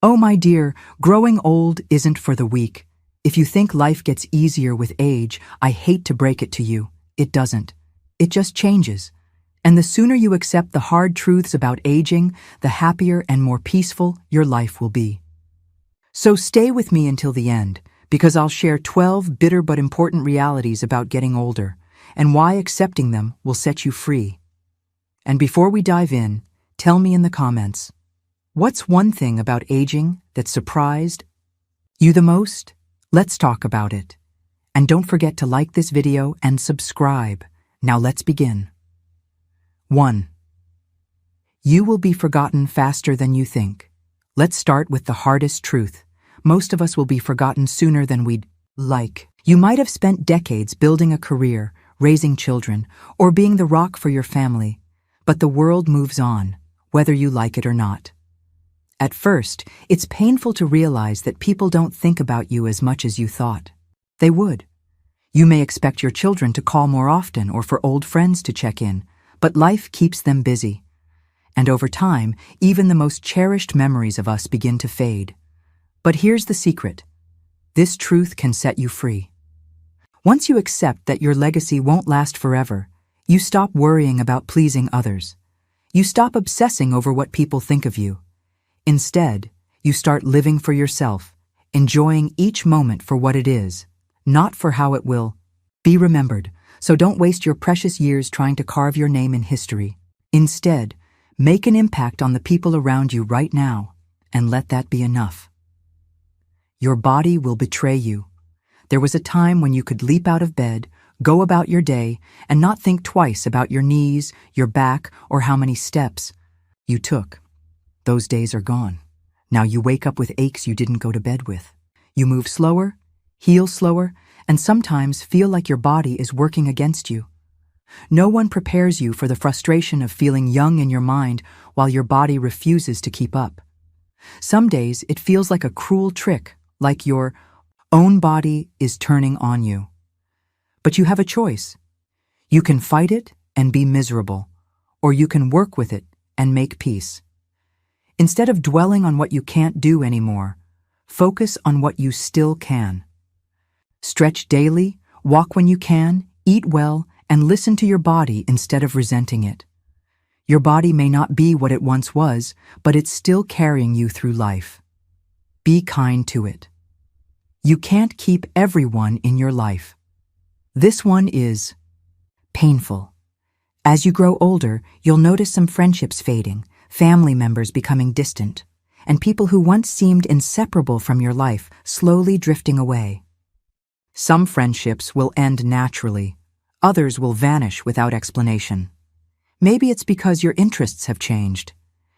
Oh, my dear, growing old isn't for the weak. If you think life gets easier with age, I hate to break it to you. It doesn't. It just changes. And the sooner you accept the hard truths about aging, the happier and more peaceful your life will be. So stay with me until the end, because I'll share 12 bitter but important realities about getting older, and why accepting them will set you free. And before we dive in, tell me in the comments, what's one thing about aging that surprised you the most? Let's talk about it. And don't forget to like this video and subscribe. Now let's begin. 1. You will be forgotten faster than you think. Let's start with the hardest truth. Most of us will be forgotten sooner than we'd like. You might have spent decades building a career, raising children, or being the rock for your family, but the world moves on, whether you like it or not. At first, it's painful to realize that people don't think about you as much as you thought. They would. You may expect your children to call more often or for old friends to check in, but life keeps them busy. And over time, even the most cherished memories of us begin to fade. But here's the secret. This truth can set you free. Once you accept that your legacy won't last forever, you stop worrying about pleasing others. You stop obsessing over what people think of you. Instead, you start living for yourself, enjoying each moment for what it is, not for how it will be remembered. So don't waste your precious years trying to carve your name in history. Instead, make an impact on the people around you right now, and let that be enough. Your body will betray you. There was a time when you could leap out of bed, go about your day, and not think twice about your knees, your back, or how many steps you took. Those days are gone. Now you wake up with aches you didn't go to bed with. You move slower, heal slower, and sometimes feel like your body is working against you. No one prepares you for the frustration of feeling young in your mind while your body refuses to keep up. Some days it feels like a cruel trick, like your own body is turning on you. But you have a choice. You can fight it and be miserable, or you can work with it and make peace. Instead of dwelling on what you can't do anymore, focus on what you still can. Stretch daily, walk when you can, eat well, and listen to your body instead of resenting it. Your body may not be what it once was, but it's still carrying you through life. Be kind to it. You can't keep everyone in your life. This one is painful. As you grow older, you'll notice some friendships fading, family members becoming distant, and people who once seemed inseparable from your life slowly drifting away. Some friendships will end naturally. Others will vanish without explanation. Maybe it's because your interests have changed.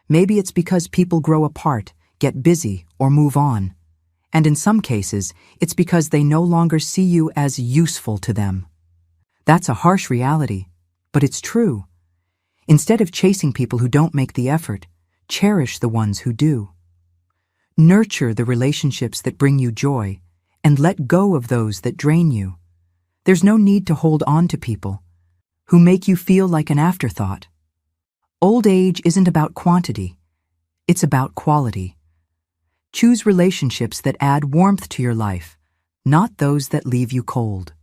Maybe it's because people grow apart, get busy, or move on. And in some cases, it's because they no longer see you as useful to them. That's a harsh reality, but it's true. Instead of chasing people who don't make the effort, cherish the ones who do. Nurture the relationships that bring you joy, and let go of those that drain you. There's no need to hold on to people who make you feel like an afterthought. Old age isn't about quantity, it's about quality. Choose relationships that add warmth to your life, not those that leave you cold.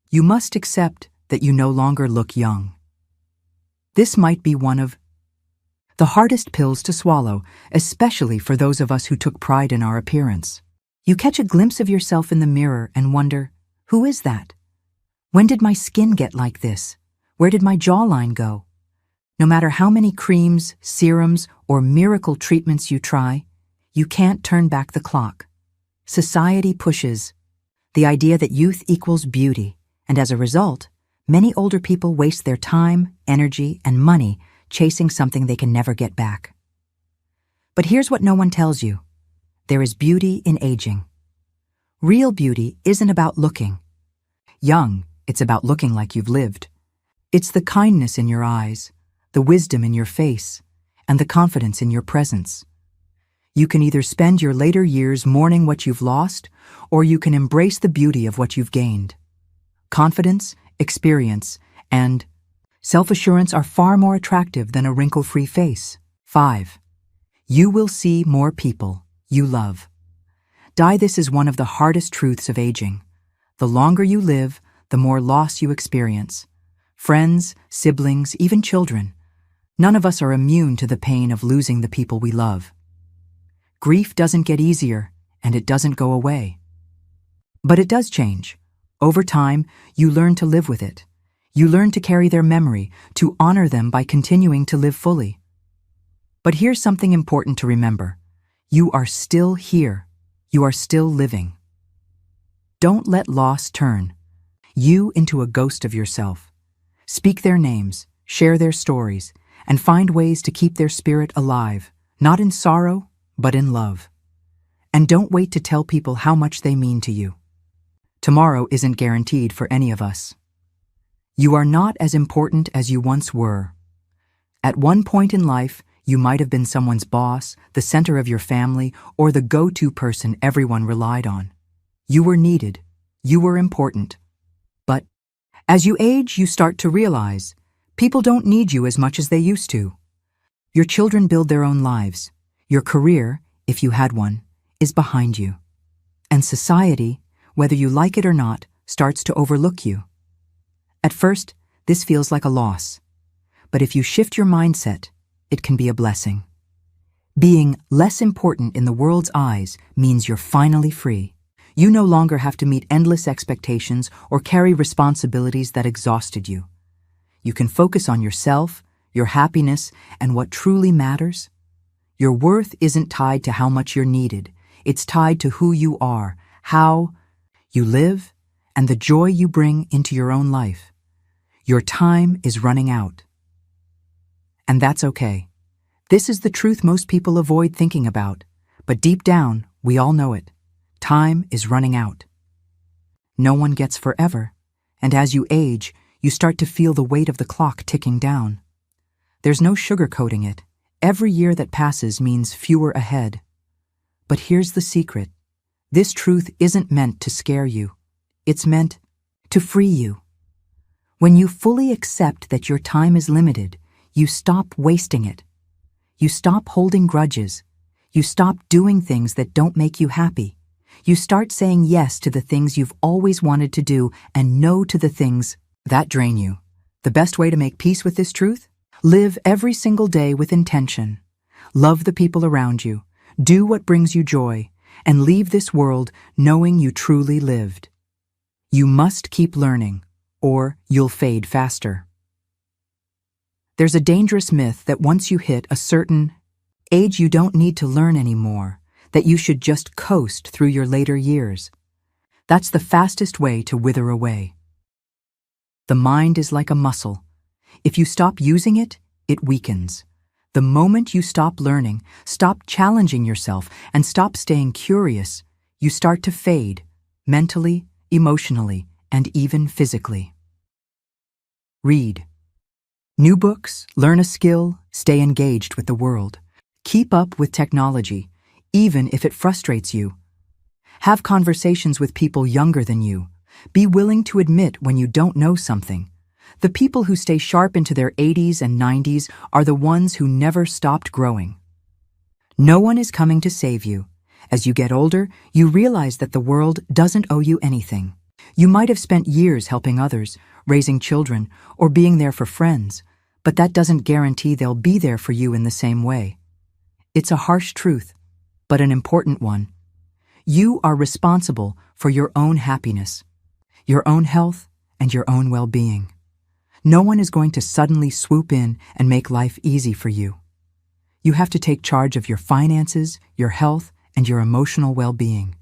You must accept that you no longer look young. This might be one of the hardest pills to swallow, especially for those of us who took pride in our appearance. You catch a glimpse of yourself in the mirror and wonder, who is that? When did my skin get like this? Where did my jawline go? No matter how many creams, serums, or miracle treatments you try, you can't turn back the clock. Society pushes the idea that youth equals beauty, and as a result, many older people waste their time, energy, and money chasing something they can never get back. But here's what no one tells you. There is beauty in aging. Real beauty isn't about looking young, it's about looking like you've lived. It's the kindness in your eyes, the wisdom in your face, and the confidence in your presence. You can either spend your later years mourning what you've lost, or you can embrace the beauty of what you've gained. Confidence, experience, and self-assurance are far more attractive than a wrinkle-free face. 5. You will see more people you love. Die. This is one of the hardest truths of aging. The longer you live, the more loss you experience. Friends, siblings, even children. None of us are immune to the pain of losing the people we love. Grief doesn't get easier, and it doesn't go away. But it does change. Over time, you learn to live with it. You learn to carry their memory, to honor them by continuing to live fully. But here's something important to remember. You are still here. You are still living. Don't let loss turn you into a ghost of yourself. Speak their names, share their stories, and find ways to keep their spirit alive, not in sorrow, but in love. And don't wait to tell people how much they mean to you. Tomorrow isn't guaranteed for any of us. You are not as important as you once were. At one point in life, you might have been someone's boss, the center of your family, or the go-to person everyone relied on. You were needed. You were important. But as you age, you start to realize people don't need you as much as they used to. Your children build their own lives. Your career, if you had one, is behind you. And society, whether you like it or not, starts to overlook you. At first, this feels like a loss. But if you shift your mindset, it can be a blessing. Being less important in the world's eyes means you're finally free. You no longer have to meet endless expectations or carry responsibilities that exhausted you. You can focus on yourself, your happiness, and what truly matters. Your worth isn't tied to how much you're needed. It's tied to who you are, how you live, and the joy you bring into your own life. Your time is running out. And that's okay. This is the truth most people avoid thinking about, but deep down, we all know it. Time is running out. No one gets forever, and as you age, you start to feel the weight of the clock ticking down. There's no sugarcoating it. Every year that passes means fewer ahead. But here's the secret. This truth isn't meant to scare you. It's meant to free you. When you fully accept that your time is limited, you stop wasting it. You stop holding grudges. You stop doing things that don't make you happy. You start saying yes to the things you've always wanted to do and no to the things that drain you. The best way to make peace with this truth? Live every single day with intention. Love the people around you. Do what brings you joy. And leave this world knowing you truly lived. You must keep learning, or you'll fade faster. There's a dangerous myth that once you hit a certain age you don't need to learn anymore, that you should just coast through your later years. That's the fastest way to wither away. The mind is like a muscle. If you stop using it, it weakens. The moment you stop learning, stop challenging yourself, and stop staying curious, you start to fade, mentally, emotionally, and even physically. Read. New books, learn a skill, stay engaged with the world. Keep up with technology, even if it frustrates you. Have conversations with people younger than you. Be willing to admit when you don't know something. The people who stay sharp into their 80s and 90s are the ones who never stopped growing. No one is coming to save you. As you get older, you realize that the world doesn't owe you anything. You might have spent years helping others, raising children, or being there for friends, but that doesn't guarantee they'll be there for you in the same way. It's a harsh truth, but an important one. You are responsible for your own happiness, your own health, and your own well-being. No one is going to suddenly swoop in and make life easy for you. You have to take charge of your finances, your health, and your emotional well-being.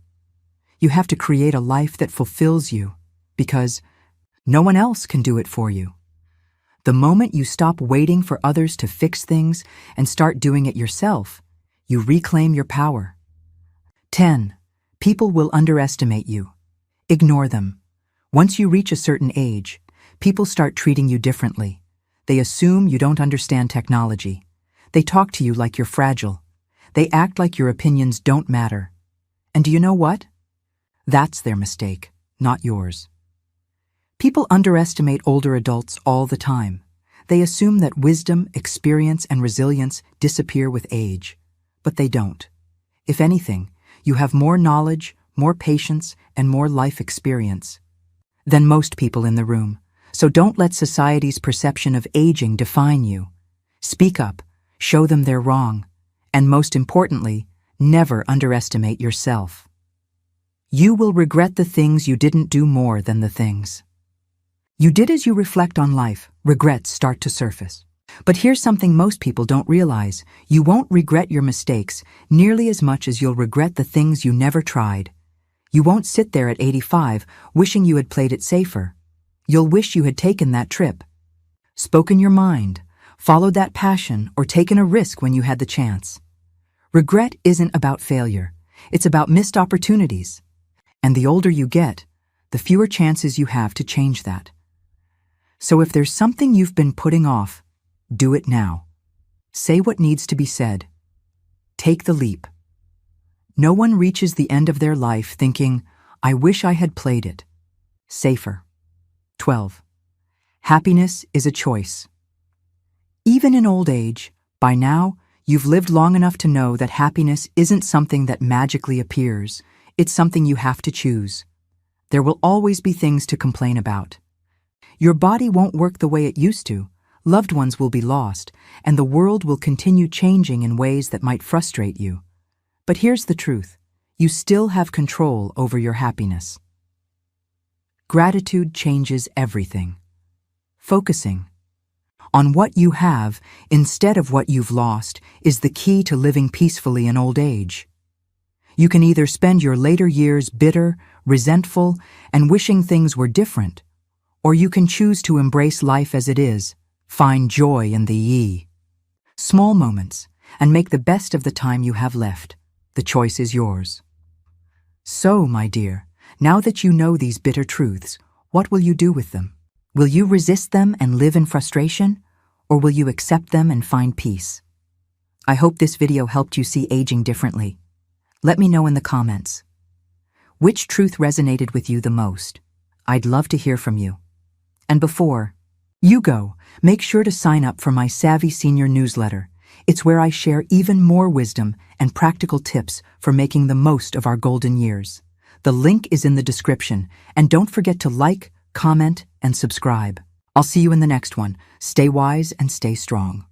You have to create a life that fulfills you, because no one else can do it for you. The moment you stop waiting for others to fix things and start doing it yourself, you reclaim your power. 10. People will underestimate you. Ignore them. Once you reach a certain age, people start treating you differently. They assume you don't understand technology. They talk to you like you're fragile. They act like your opinions don't matter. And do you know what? That's their mistake, not yours. People underestimate older adults all the time. They assume that wisdom, experience, and resilience disappear with age. but they don't. If anything, you have more knowledge, more patience, and more life experience than most people in the room. So don't let society's perception of aging define you. Speak up, show them they're wrong, and most importantly, never underestimate yourself. You will regret the things you didn't do more than the things you did. As you reflect on life, regrets start to surface. But here's something most people don't realize. You won't regret your mistakes nearly as much as you'll regret the things you never tried. You won't sit there at 85 wishing you had played it safer. You'll wish you had taken that trip, spoken your mind, followed that passion, or taken a risk when you had the chance. Regret isn't about failure. It's about missed opportunities. And the older you get, the fewer chances you have to change that. So if there's something you've been putting off, do it now. Say what needs to be said. Take the leap. No one reaches the end of their life thinking, I wish I had played it safer. 12. Happiness is a choice. Even in old age, by now, you've lived long enough to know that happiness isn't something that magically appears. It's something you have to choose. There will always be things to complain about. Your body won't work the way it used to. Loved ones will be lost, and the world will continue changing in ways that might frustrate you. But here's the truth. You still have control over your happiness. Gratitude changes everything. Focusing on what you have instead of what you've lost is the key to living peacefully in old age. You can either spend your later years bitter, resentful, and wishing things were different, or you can choose to embrace life as it is. Find joy in the small moments and make the best of the time you have left. The choice is yours. So, my dear, now that you know these bitter truths, what will you do with them? Will you resist them and live in frustration, or will you accept them and find peace? I hope this video helped you see aging differently. Let me know in the comments. Which truth resonated with you the most? I'd love to hear from you. And before you go, make sure to sign up for my Savvy Senior newsletter. It's where I share even more wisdom and practical tips for making the most of our golden years. The link is in the description, and don't forget to like, comment, and subscribe. I'll see you in the next one. Stay wise and stay strong.